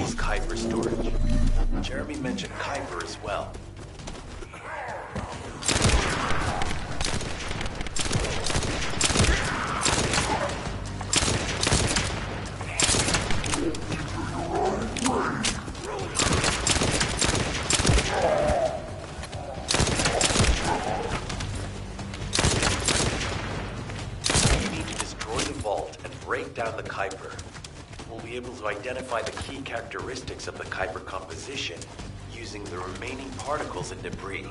enemy's Kuiper storage. Jeremy mentioned Kuiper as well. Down the Kuiper. We'll be able to identify the key characteristics of the Kuiper composition using the remaining particles and debris.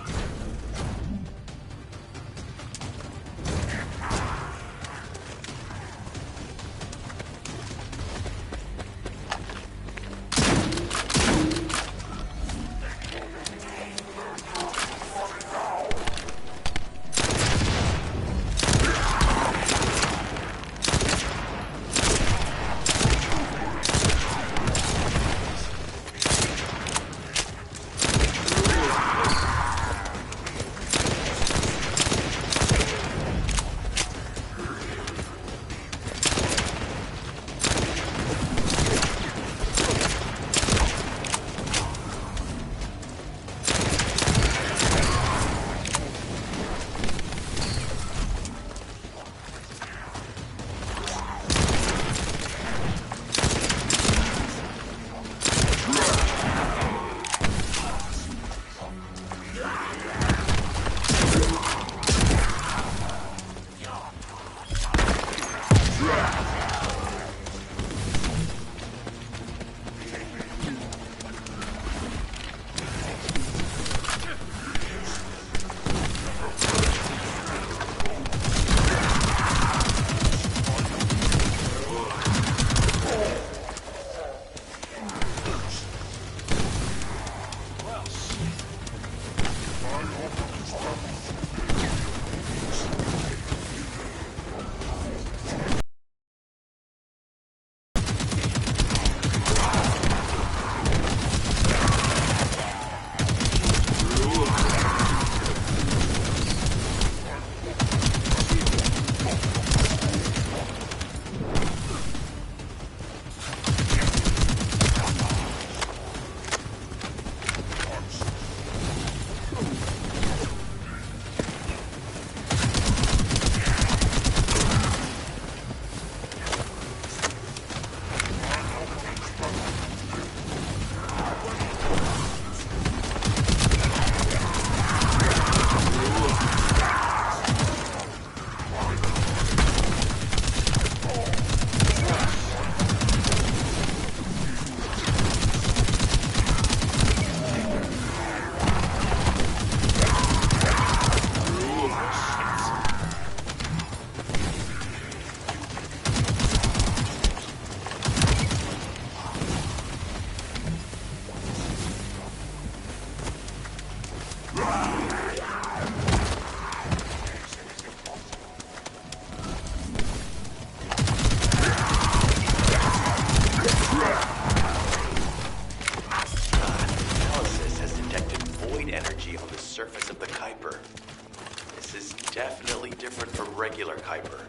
Definitely different from regular Kuiper.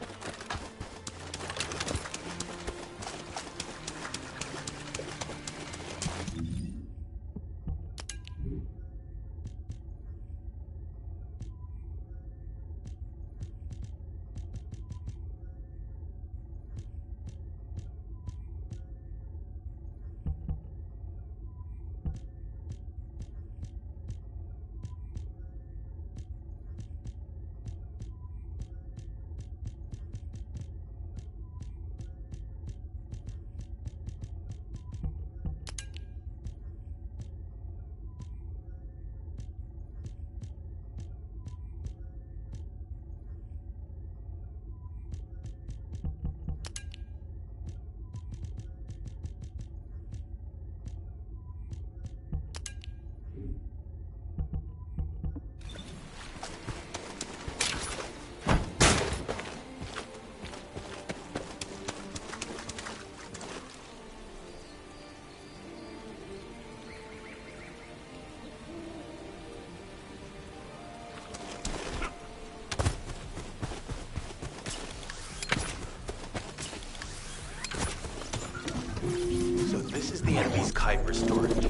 This is the enemy's Kuiper storage.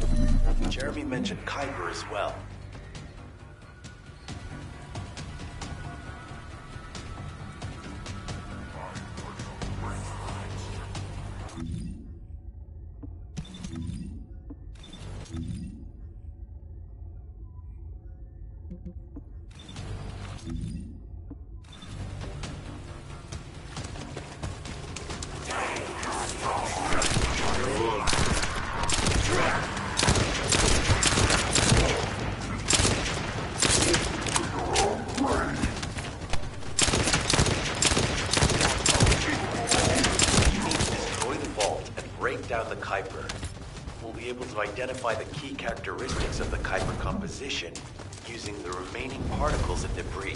Jeremy mentioned Kuiper as well. Down the Kuiper, we'll be able to identify the key characteristics of the Kuiper composition using the remaining particles and debris.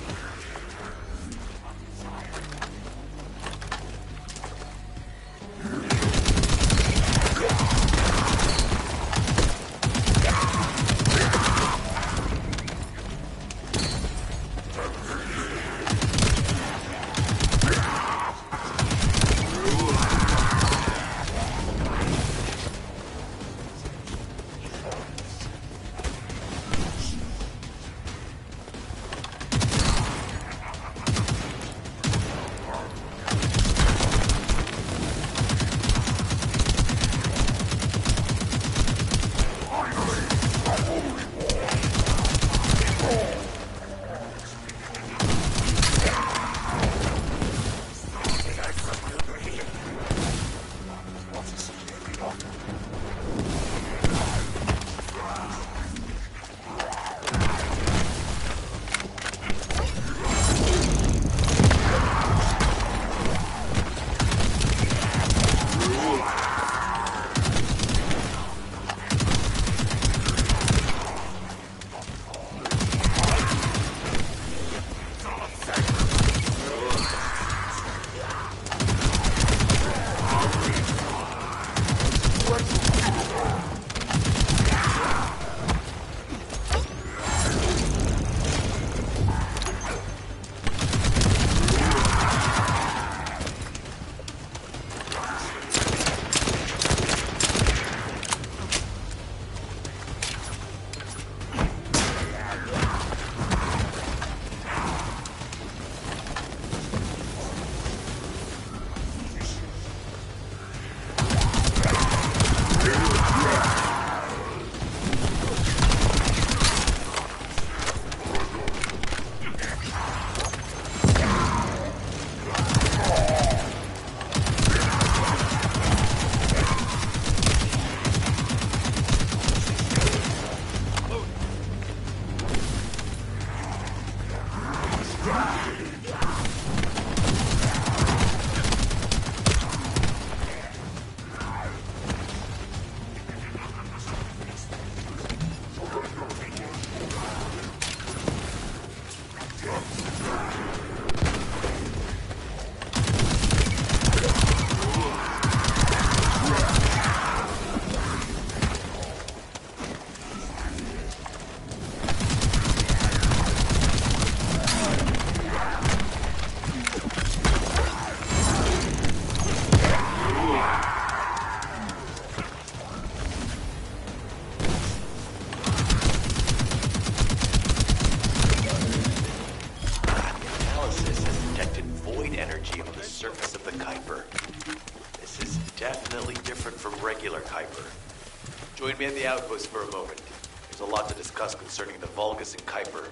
Join me at the outpost for a moment. There's a lot to discuss concerning the Vulgus and Kuiper.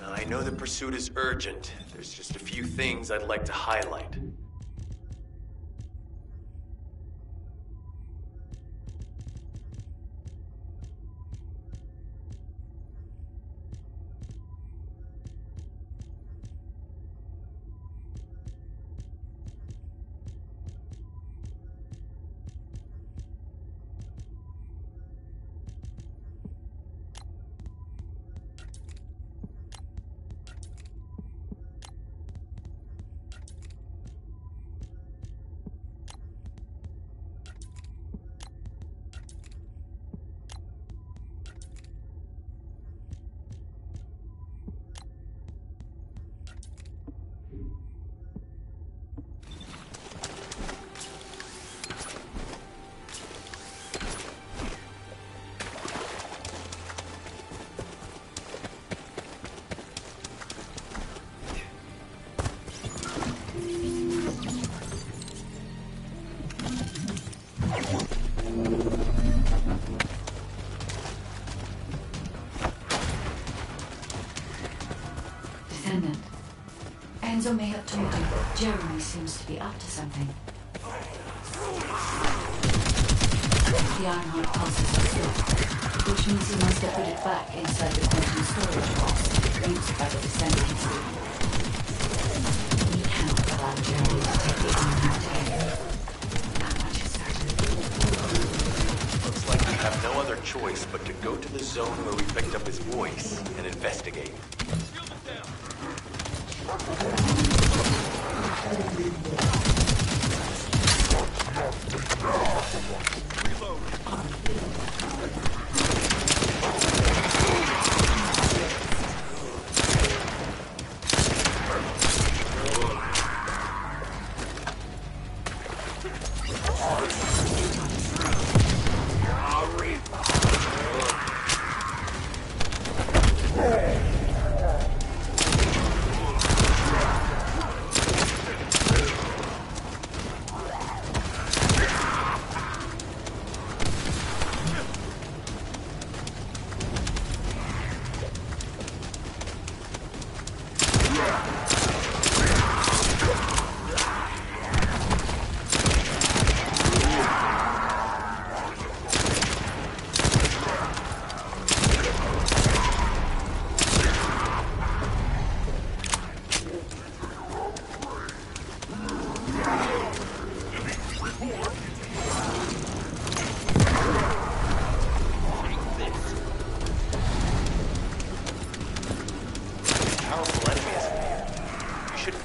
Now, I know the pursuit is urgent. There's just a few things I'd like to highlight. Enzo may have told you, but Jeremy seems to be up to something. The Ironheart pulses are stopped, which means he must have put it back inside the quantum storage box used by the Descendants. We cannot allow Jeremy to take the Ironheart again. That much is certain. Looks like we have no other choice but to go to the zone where we picked up his voice and investigate.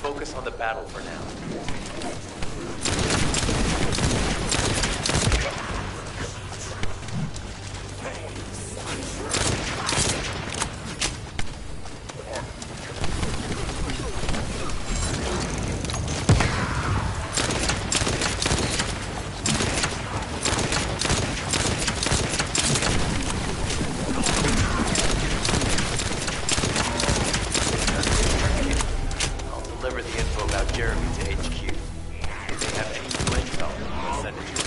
Focus on the battle for now. Deliver the info about Jeremy to HQ. If they have any new intel, they'll send it to us.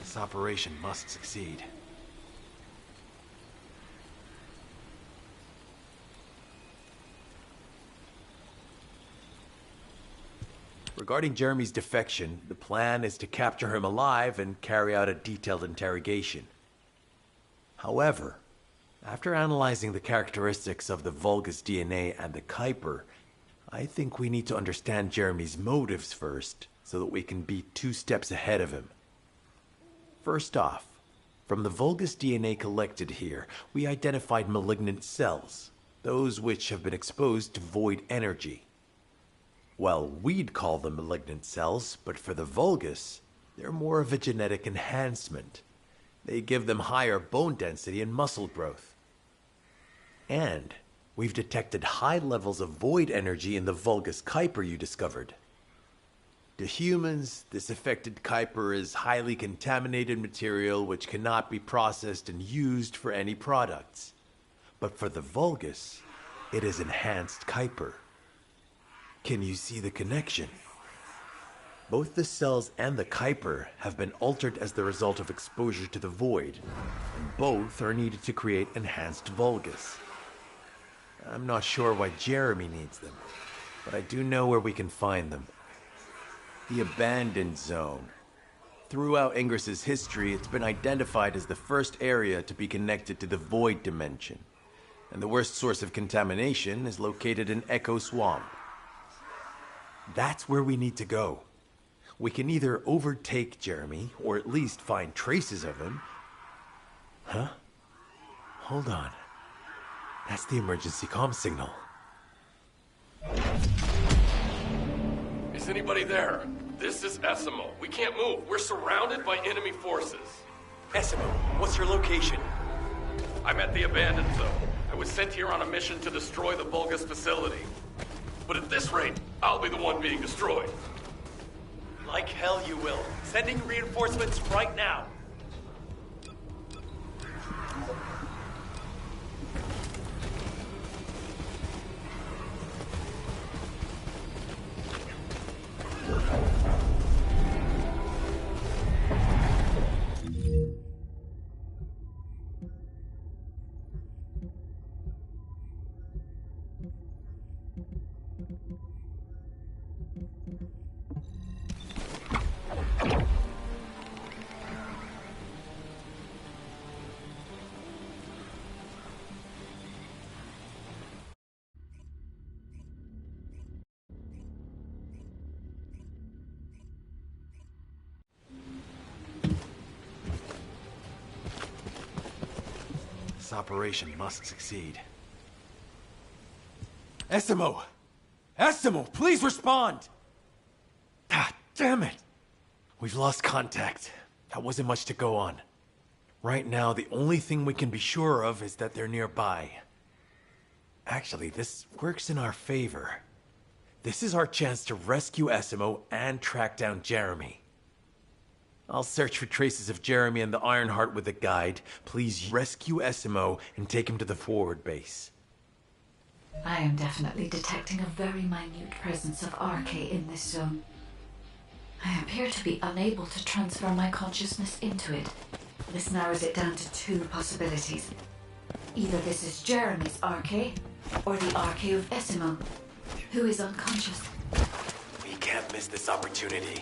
This operation must succeed. Regarding Jeremy's defection, the plan is to capture him alive and carry out a detailed interrogation. However, after analyzing the characteristics of the Vulgus DNA and the Kuiper, I think we need to understand Jeremy's motives first, so that we can be 2 steps ahead of him. First off, from the Vulgus DNA collected here, we identified malignant cells, those which have been exposed to void energy. Well, we'd call them malignant cells, but for the Vulgus, they're more of a genetic enhancement. They give them higher bone density and muscle growth. And we've detected high levels of void energy in the Vulgus Kuiper you discovered. To humans, this affected Kuiper is highly contaminated material which cannot be processed and used for any products. But for the Vulgus, it is enhanced Kuiper. Can you see the connection? Both the cells and the Kuiper have been altered as the result of exposure to the void, and both are needed to create enhanced Vulgus. I'm not sure why Jeremy needs them, but I do know where we can find them. The Abandoned Zone. Throughout Ingris's history, it's been identified as the first area to be connected to the Void Dimension, and the worst source of contamination is located in Echo Swamp. That's where we need to go. We can either overtake Jeremy, or at least find traces of him. Huh? Hold on. That's the emergency comm signal. Is anybody there? This is Essimo. We can't move. We're surrounded by enemy forces. Essimo, what's your location? I'm at the Abandoned Zone. I was sent here on a mission to destroy the Vulgus facility. But at this rate, I'll be the one being destroyed. Like hell you will. Sending reinforcements right now. This operation must succeed. Essimo! Essimo, please respond! Ah, damn it! We've lost contact. That wasn't much to go on. Right now, the only thing we can be sure of is that they're nearby. Actually, this works in our favor. This is our chance to rescue Essimo and track down Jeremy. I'll search for traces of Jeremy and the Ironheart with a guide. Please rescue Essimo and take him to the forward base. I am definitely detecting a very minute presence of RK in this zone. I appear to be unable to transfer my consciousness into it. This narrows it down to two possibilities. Either this is Jeremy's RK, or the RK of Essimo, who is unconscious. We can't miss this opportunity.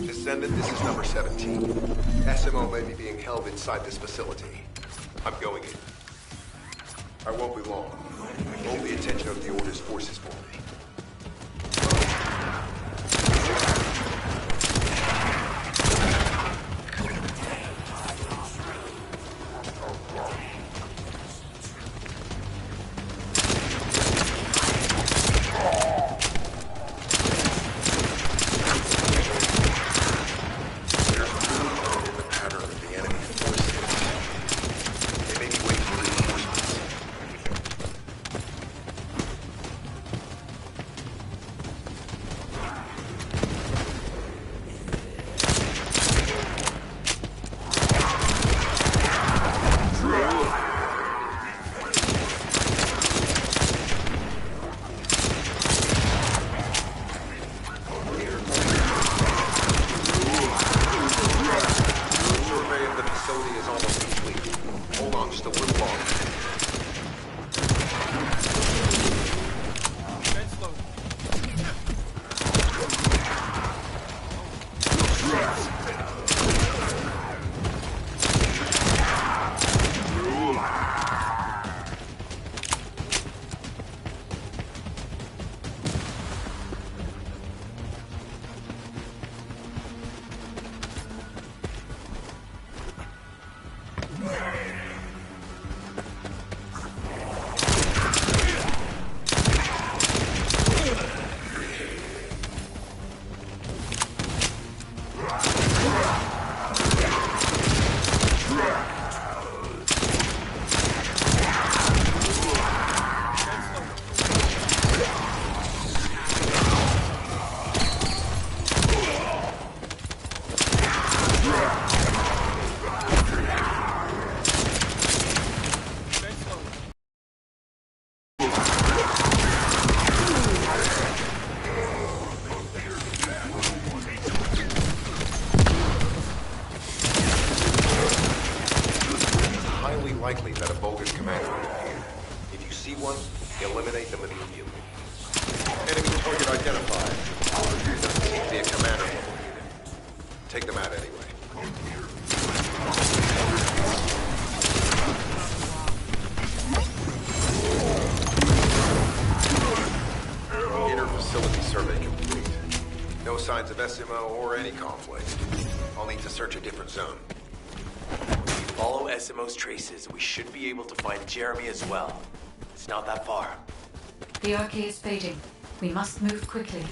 Descendant, this is number 17. Essimo may be being held inside this facility. I'm going in. I won't be long. Only attention of the Order's forces for me. likely that a Vulgus commander will appear. If you see one, eliminate them immediately. Enemy target identified. Doesn't seem to be a commander level unit. Take them out anyway. Inner facility survey complete. No signs of SMO or any conflict. I'll need to search a different zone. If we follow SMO's traces, we should be able to find Jeremy as well. It's not that far. The arcade is fading. We must move quickly.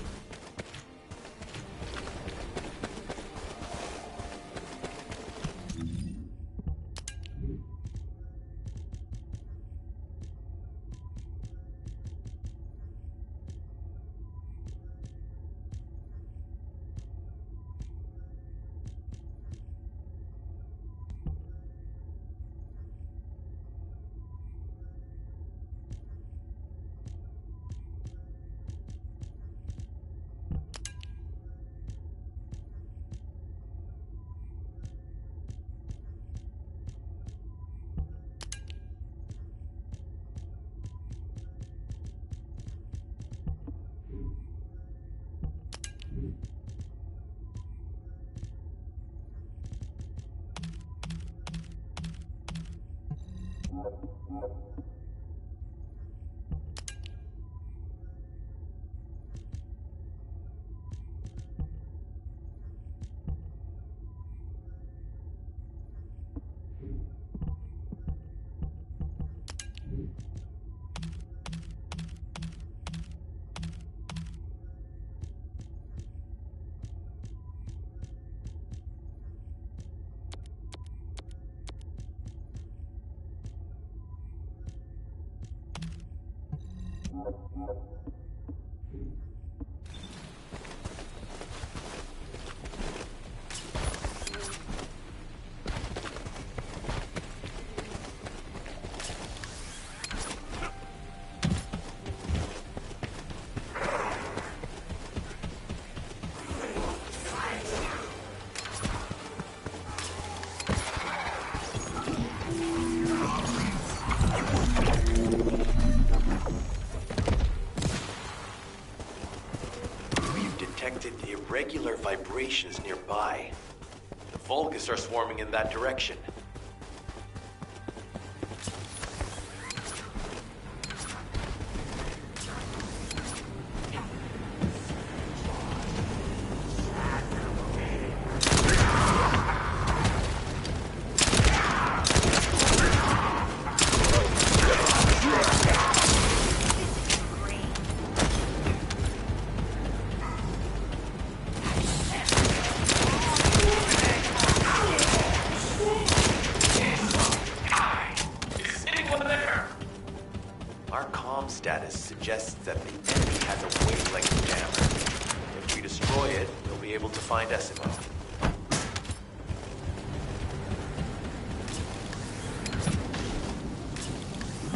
Irregular vibrations nearby. The Vulgus are swarming in that direction. Status suggests that the enemy has a wavelength jammer. If we destroy it, they'll be able to find SMO.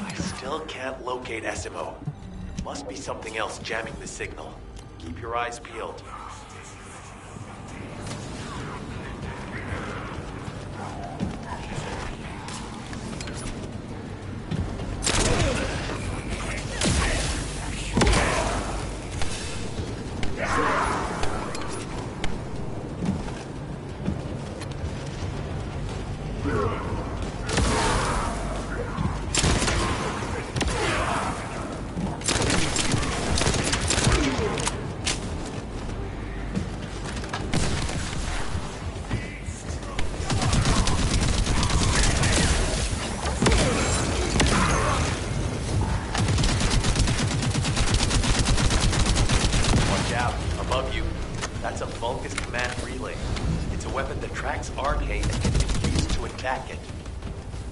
I still can't locate SMO. Must be something else jamming the signal. Keep your eyes peeled.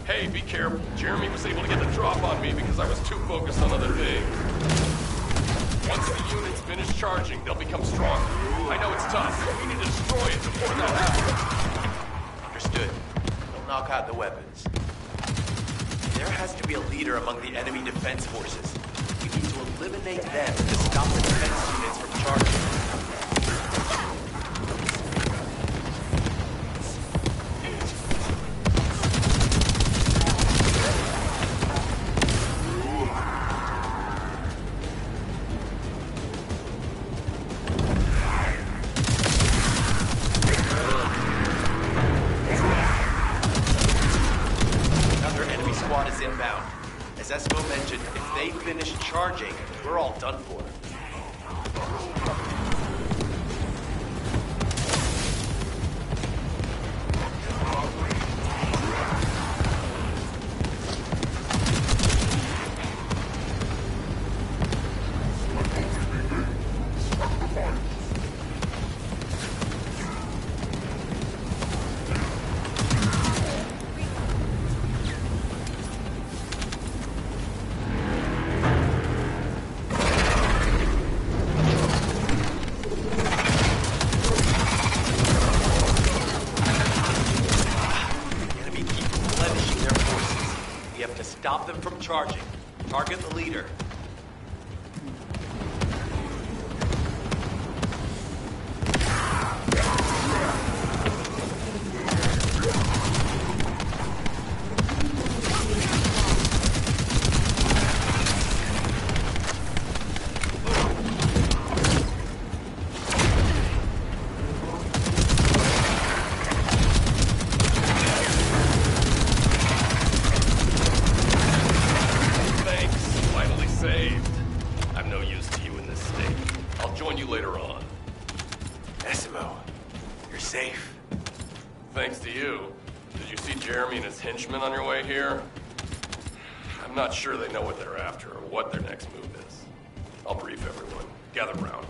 Hey, be careful. Jeremy was able to get the drop on me because I was too focused on other things. Once the units finish charging, they'll become stronger. I know it's tough, but we need to destroy it before that happens. Understood. They'll knock out the weapons. There has to be a leader among the enemy defense forces. We need to eliminate them to stop the defense units from charging. squad is inbound. As Esmo mentioned, if they finish charging, we're all done for. Stop them from charging. Target the leader. Henchmen on your way here? I'm not sure they know what they're after or what their next move is. I'll brief everyone. Gather round.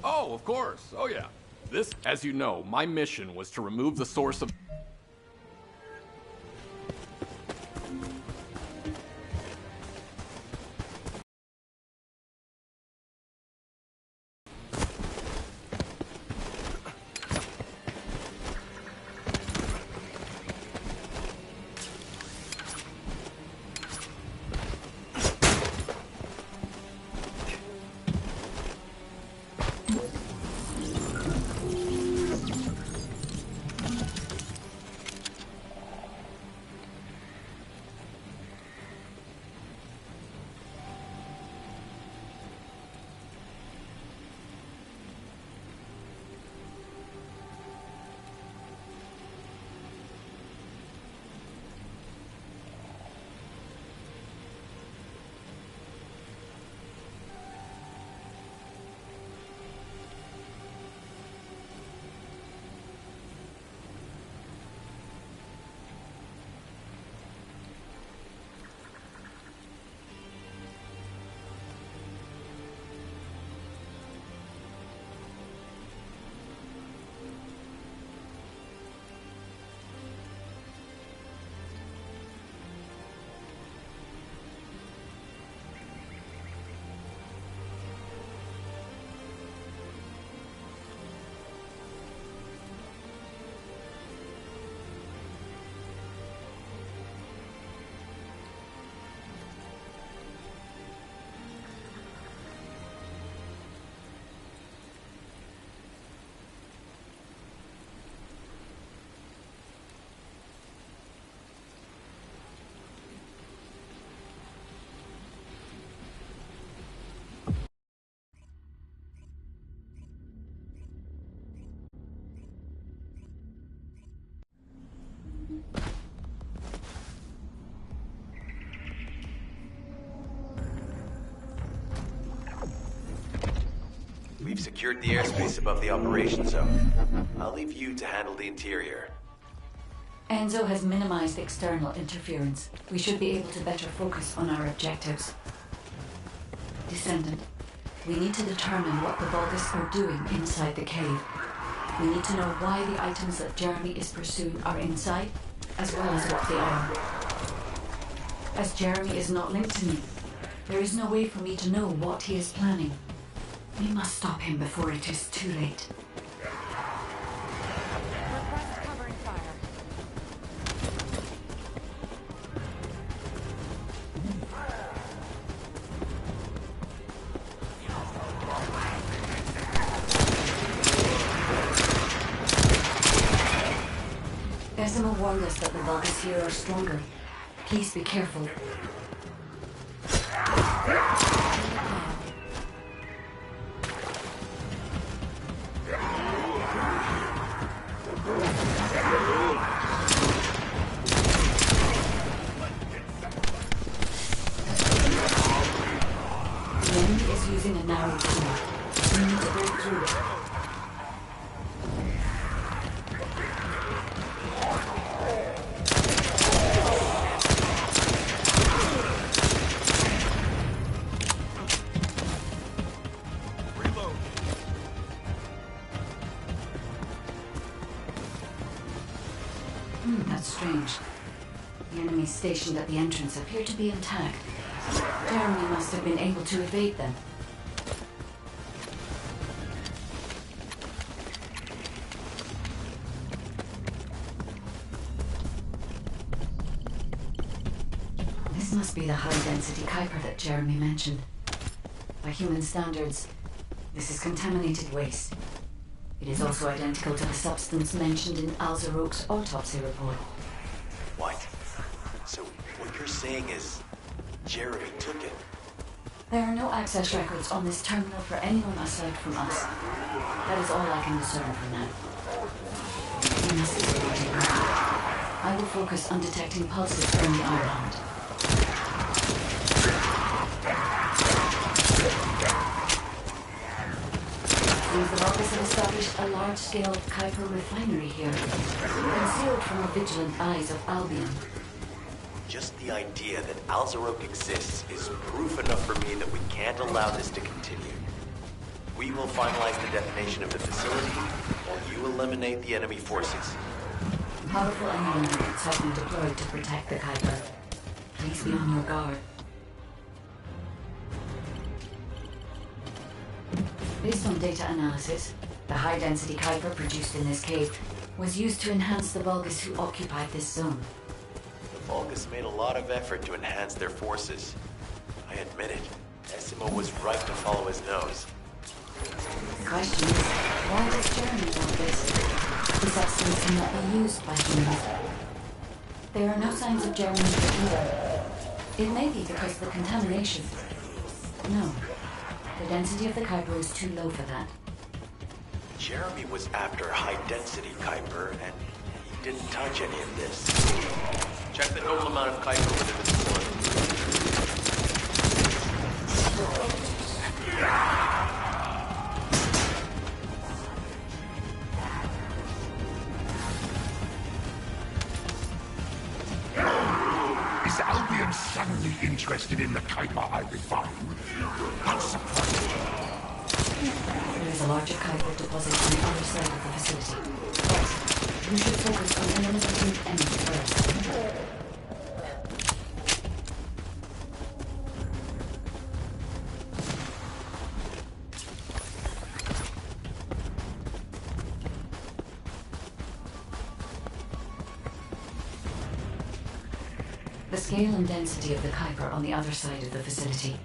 Oh, of course. Oh, yeah. This, as you know, my mission was to remove the source of... We've secured the airspace above the operation zone. I'll leave you to handle the interior. Enzo has minimized external interference. We should be able to better focus on our objectives. Descendant, we need to determine what the Vulgus are doing inside the cave. We need to know why the items that Jeremy is pursuing are inside, as well as what they are. As Jeremy is not linked to me, there is no way for me to know what he is planning. We must stop him before it is too late. Request covering fire. Decima warned us that the Vulgus here are stronger. Please be careful. The enemy is using a narrow tunnel. We need to break through it. That's strange. The enemies stationed at the entrance appear to be intact. Jeremy must have been able to evade them. This must be the high-density Kuiper that Jeremy mentioned. By human standards, this is contaminated waste. It is also identical to the substance mentioned in Alzarok's autopsy report. What? So, what you're saying is, Jeremy took it? There are no access records on this terminal for anyone aside from us. That is all I can discern for now. We must explore deeper. I will focus on detecting pulses from the Ironheart. Seems the Vulgus have established a large-scale Kuiper refinery here, concealed from the vigilant eyes of Albion. Just the idea that Alzarok exists is proof enough for me that we can't allow this to continue. We will finalize the detonation of the facility, while you eliminate the enemy forces. Powerful enemy units have been deployed to protect the Kuiper. Please be on your guard. Based on data analysis, the high-density Kuiper produced in this cave was used to enhance the Vulgus who occupied this zone. The Vulgus made a lot of effort to enhance their forces. I admit it. Decima was right to follow his nose. The question is, why does Jeremy want this? The substance cannot be used by humans. There are no signs of Jeremy either. It may be because of the contamination. No. The density of the Kuiper is too low for that. Jeremy was after high-density Kuiper, and he didn't touch any of this. Check the total amount of Kuiper within the facility. Is Albion suddenly interested in the Kuiper I refined? That's surprising. There is a larger Kuiper deposit on the other side of the facility. But we should focus on eliminating the enemy first. The scale and density of the Kuiper on the other side of the facility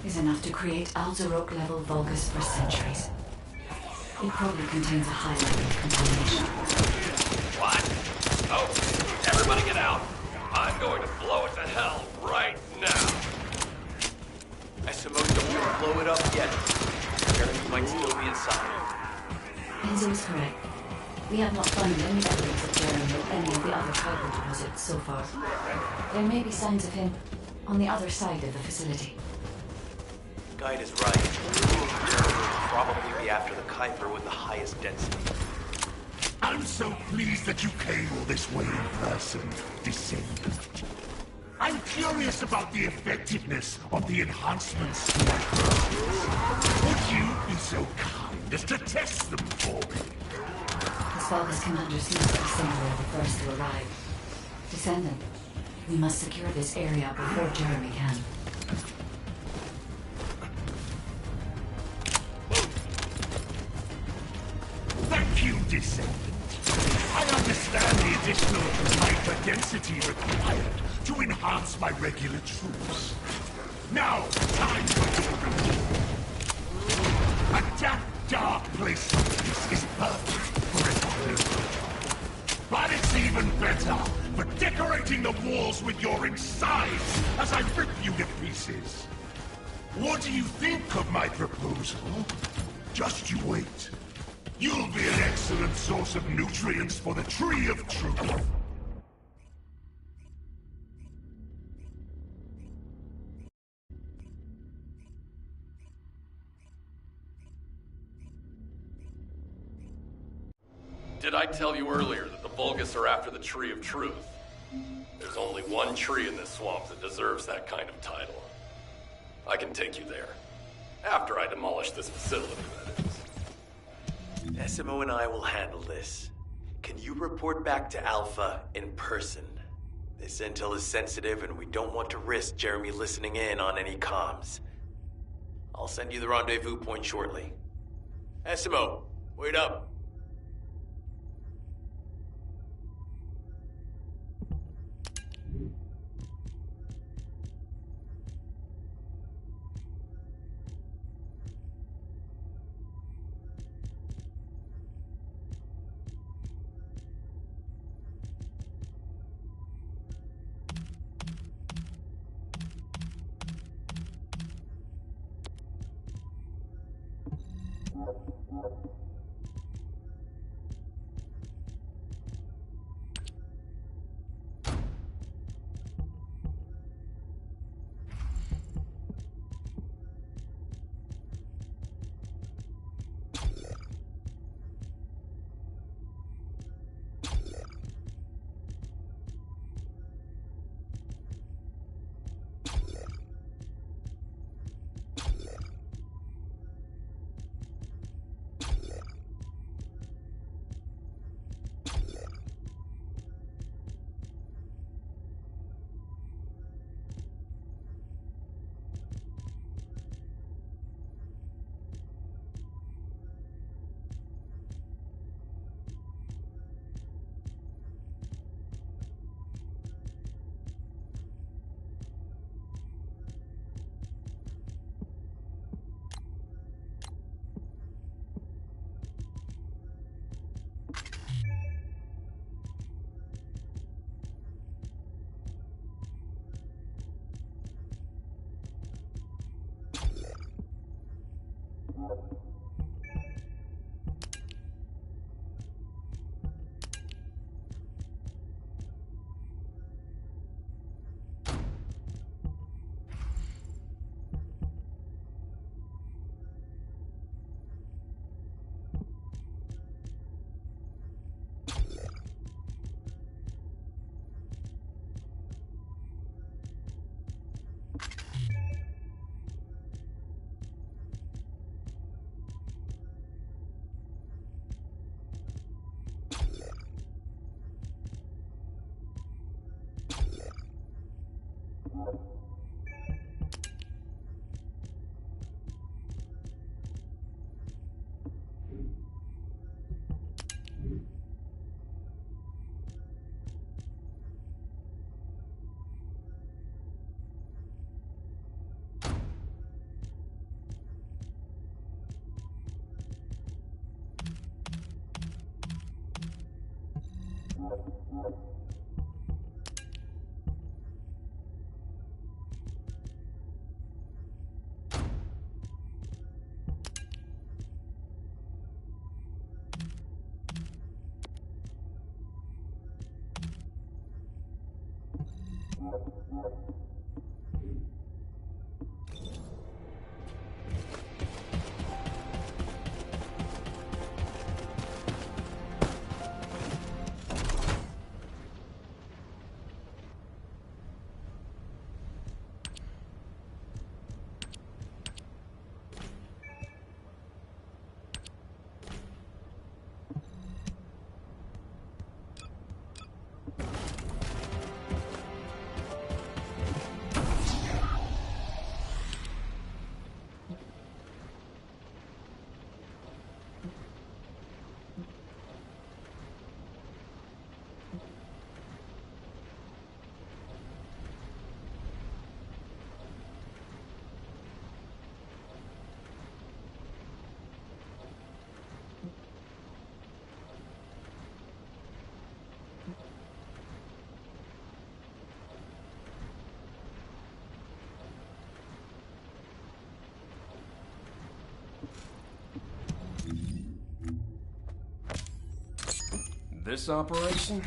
is enough to create Alzarok-level Vulgus for centuries. It probably contains a high level of contamination. What? Oh, everybody get out! I'm going to blow it to hell right now. Decima, don't blow it up yet. Jeremy might still be inside. Enzo is correct. We have not found any evidence of Jeremy or any of the other Kuiper deposits so far. There may be signs of him on the other side of the facility. Guide is right. Jeremy will probably be after the Kuiper with the highest density. I'm so pleased that you came all this way in person, Descendant. I'm curious about the effectiveness of the enhancements to my purpose. Would you be so kind as to test them for me? The Svalgus commander seems to be somewhere the first to arrive. Descendant, we must secure this area before Jeremy can. Thank you, Descendant. I understand the additional hyperdensity required to enhance my regular troops. Now, time for your review. A damp, dark place like this is perfect for a fire. But it's even better for decorating the walls with your insides as I rip you to pieces. What do you think of my proposal? Just you wait. You'll be an excellent source of nutrients for the Tree of Truth. Did I tell you earlier that the Vulgus are after the Tree of Truth? There's only one tree in this swamp that deserves that kind of title. I can take you there. After I demolish this facility, that is. SMO and I will handle this. Can you report back to Alpha in person? This intel is sensitive and we don't want to risk Jeremy listening in on any comms. I'll send you the rendezvous point shortly. SMO, wait up. This operation?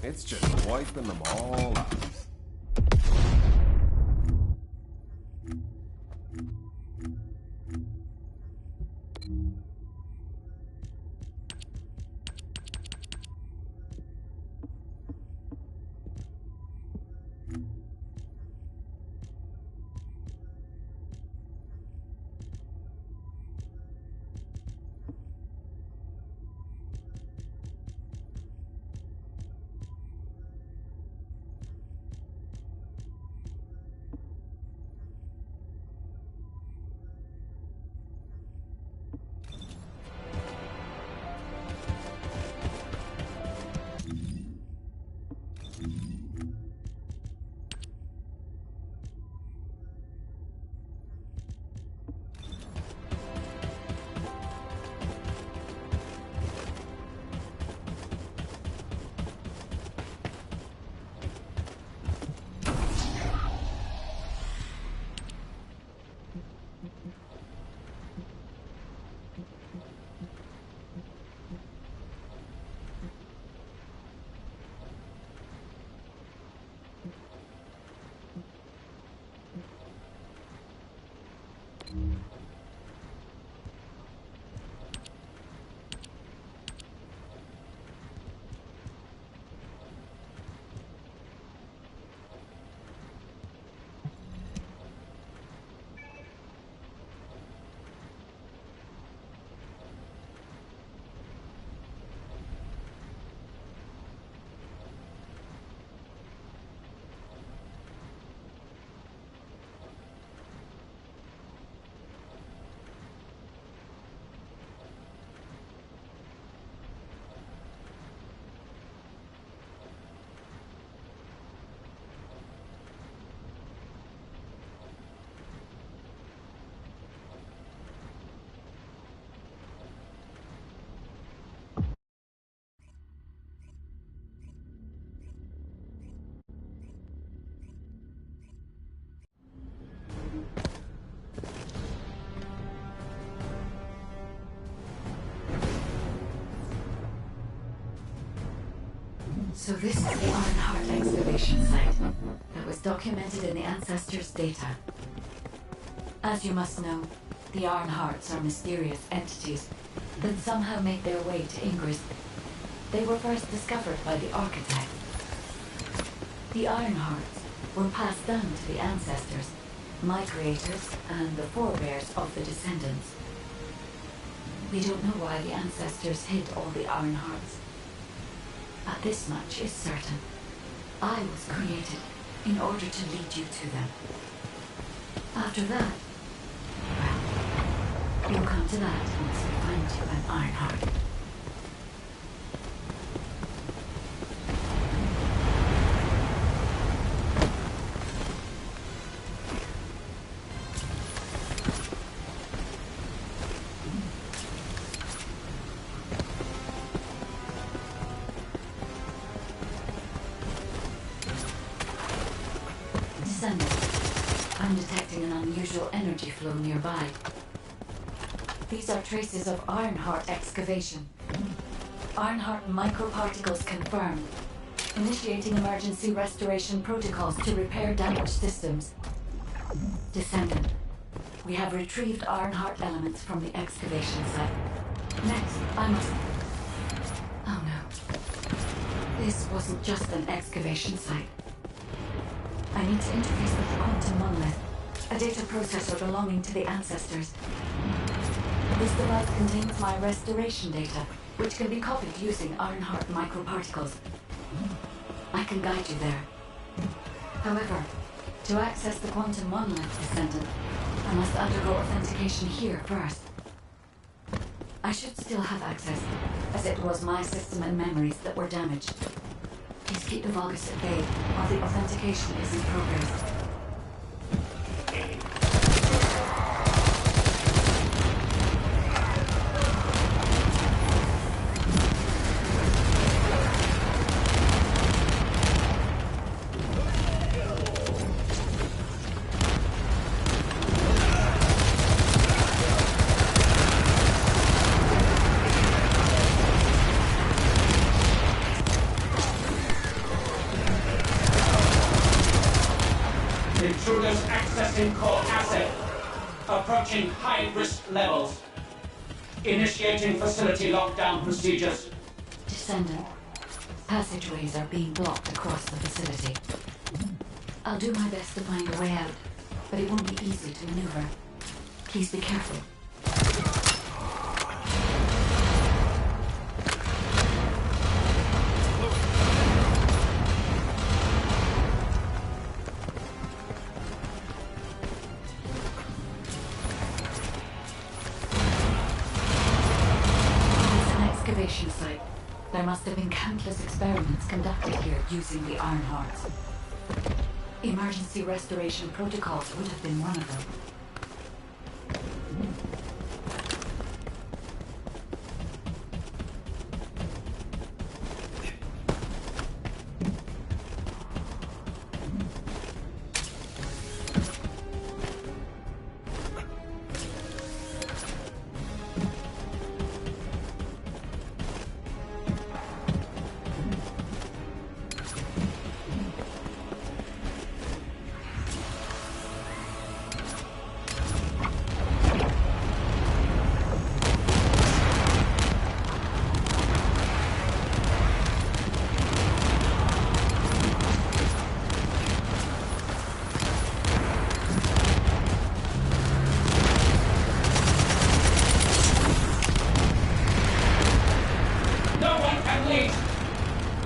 It's just wiping them all out. So this is the Ironheart excavation site that was documented in the Ancestors' data. As you must know, the Ironhearts are mysterious entities that somehow made their way to Ingress. They were first discovered by the Architect. The Ironhearts were passed down to the Ancestors, my creators, and the forebears of the Descendants. We don't know why the Ancestors hid all the Ironhearts. But this much is certain. I was created in order to lead you to them. After that, well, you'll come to that once I find you an Ironheart. I'm detecting an unusual energy flow nearby. These are traces of Ironheart excavation. Ironheart microparticles confirmed. Initiating emergency restoration protocols to repair damaged systems. Descendant, we have retrieved Ironheart elements from the excavation site. Next, I must... Oh no. This wasn't just an excavation site. I need to interface with the quantum monolith, a data processor belonging to the Ancestors. This device contains my restoration data, which can be copied using Ironheart microparticles. I can guide you there. However, to access the quantum monolith, Descendant, I must undergo authentication here first. I should still have access, as it was my system and memories that were damaged. Please keep the Vulgus at bay while the authentication is in progress. Intruders accessing core asset. Approaching high-risk levels. Initiating facility lockdown procedures. Descendant. Passageways are being blocked across the facility. I'll do my best to find a way out, but it won't be easy to maneuver. Please be careful. Excavation site. There must have been countless experiments conducted here using the Iron Hearts. Emergency restoration protocols would have been one of them.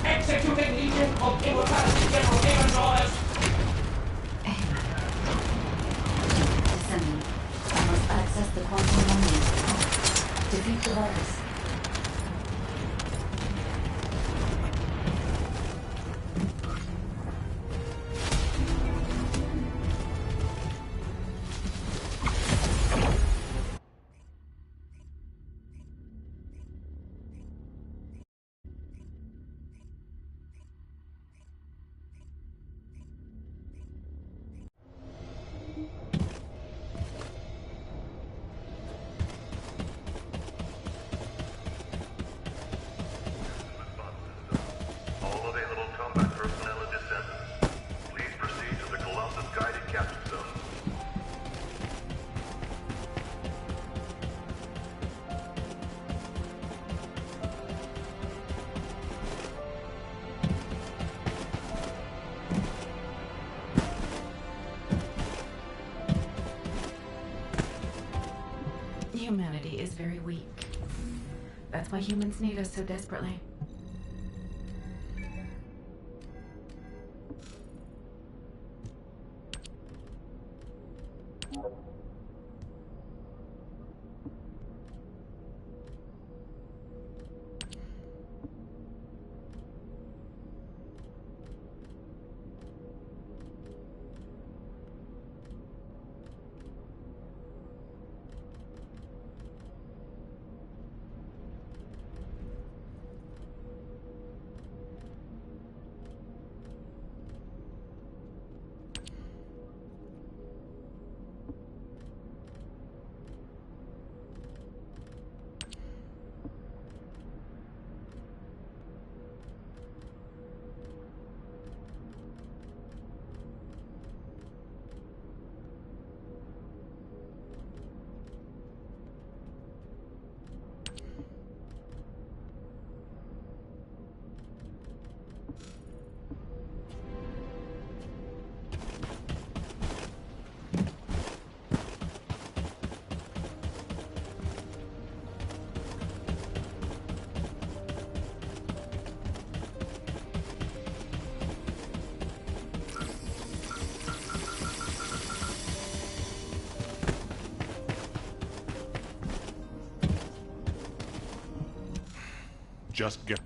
Executing Legion of Immortality General Haven's orders. Descendant. I must access the quantum memory. Defeat the virus. All available combat personnel and descendants, please proceed to the Colossus guided capture zone. Humanity is very weak. That's why humans need us so desperately.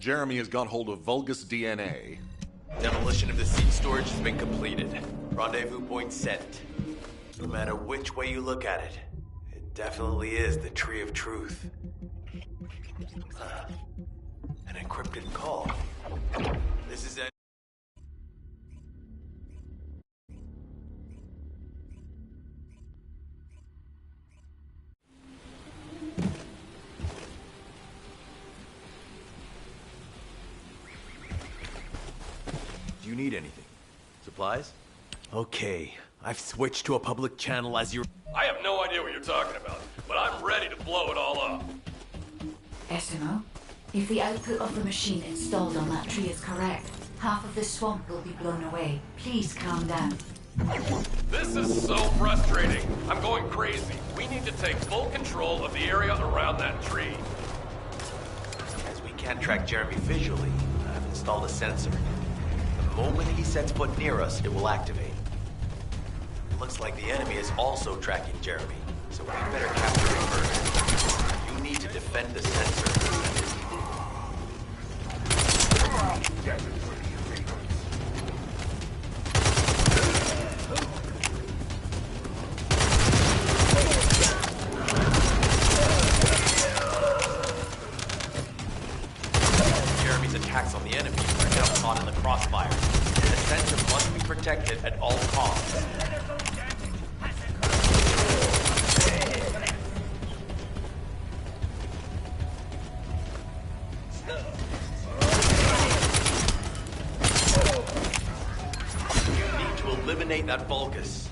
Jeremy has got hold of Vulgus DNA. Demolition of the seed storage has been completed. Rendezvous point set. No matter which way you look at it, it definitely is the Tree of Truth. An encrypted call. This is a... Do you need anything? Supplies? Okay, I've switched to a public channel as you... I have no idea what you're talking about, but I'm ready to blow it all up. SMO, if the output of the machine installed on that tree is correct, half of the swamp will be blown away. Please calm down. This is so frustrating. I'm going crazy. We need to take full control of the area around that tree. As we can't track Jeremy visually, I've installed a sensor. The moment he sets foot near us, it will activate. Looks like the enemy is also tracking Jeremy, so we better capture him first. You need to defend the sensor. Jeremy's attacks on the enemy are now caught in the crossfire. The sensor must be protected at all costs. Eliminate that Vulgus.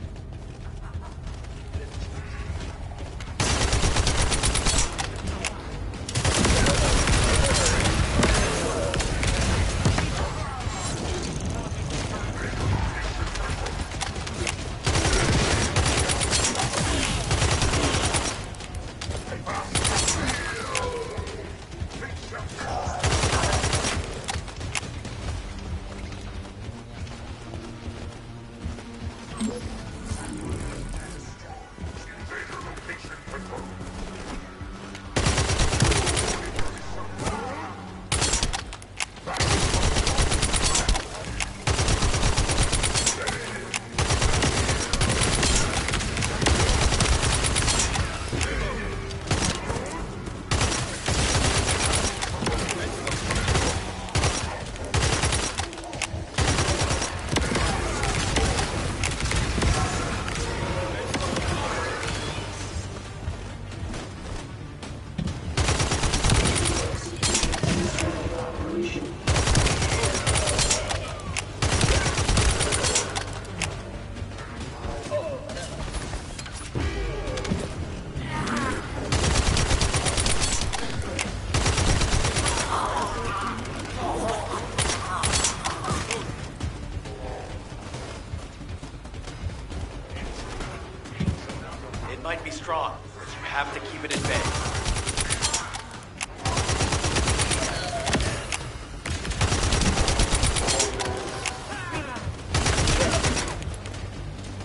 Might be strong, but you have to keep it at bay.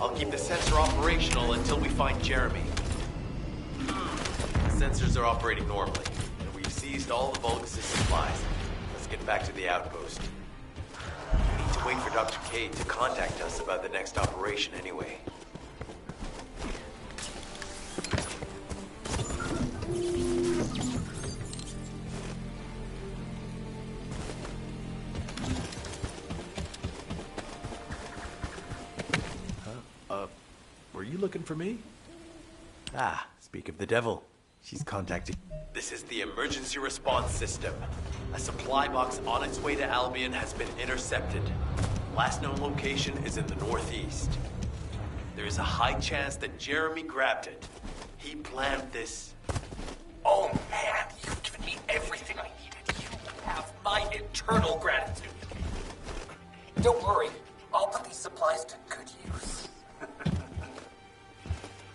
I'll keep the sensor operational until we find Jeremy. The sensors are operating normally, and we've seized all the Vulgus' supplies. Let's get back to the outpost. We need to wait for Dr. Cade to contact us about the next operation anyway. Were you looking for me? Ah, speak of the devil. She's contacted. This is the emergency response system. A supply box on its way to Albion has been intercepted. Last known location is in the northeast. There is a high chance that Jeremy grabbed it. He planned this. Oh man, you've given me everything I needed. You have my eternal gratitude. Don't worry, I'll put these supplies to good use.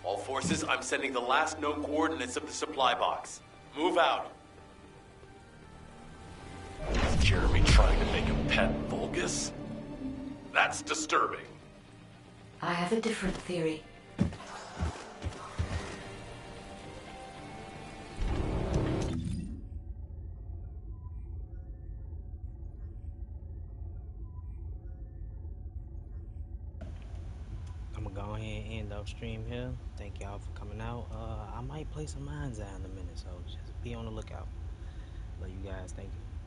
All forces, I'm sending the last known coordinates of the supply box. Move out. Is Jeremy trying to make a pet Vulgus? That's disturbing. I have a different theory. I'm gonna go ahead and end up stream here. Thank y'all for coming out. I might play some Mind's Eye in a minute, so just be on the lookout. Love you guys. Thank you.